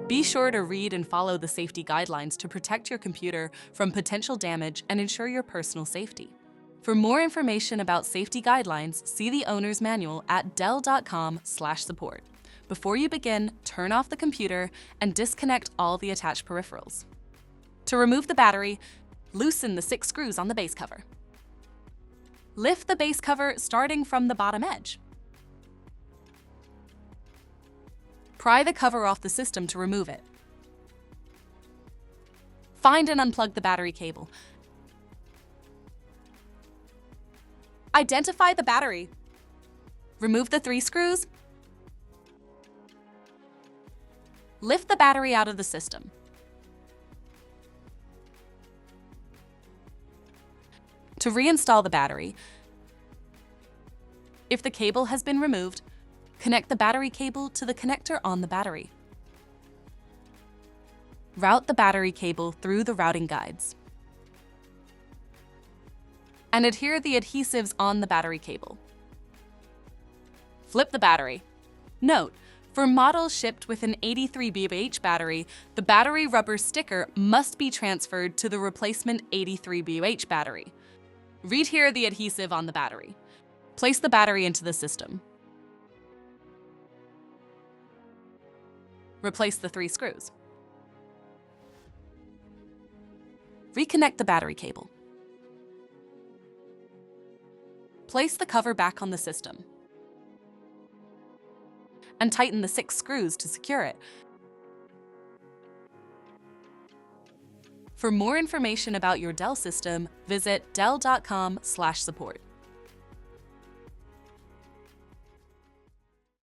Be sure to read and follow the safety guidelines to protect your computer from potential damage and ensure your personal safety. For more information about safety guidelines, see the owner's manual at dell.com/support. Before you begin, turn off the computer and disconnect all the attached peripherals. To remove the battery, loosen the 6 screws on the base cover. Lift the base cover starting from the bottom edge. Pry the cover off the system to remove it. Find and unplug the battery cable. Identify the battery. Remove the 3 screws. Lift the battery out of the system. To reinstall the battery, if the cable has been removed, connect the battery cable to the connector on the battery. Route the battery cable through the routing guides. And adhere the adhesives on the battery cable. Flip the battery. Note, for models shipped with an 83 BH battery, the battery rubber sticker must be transferred to the replacement 83 BH battery. Readhere the adhesive on the battery. Place the battery into the system. Replace the 3 screws. Reconnect the battery cable. Place the cover back on the system. And tighten the 6 screws to secure it. For more information about your Dell system, visit dell.com/support.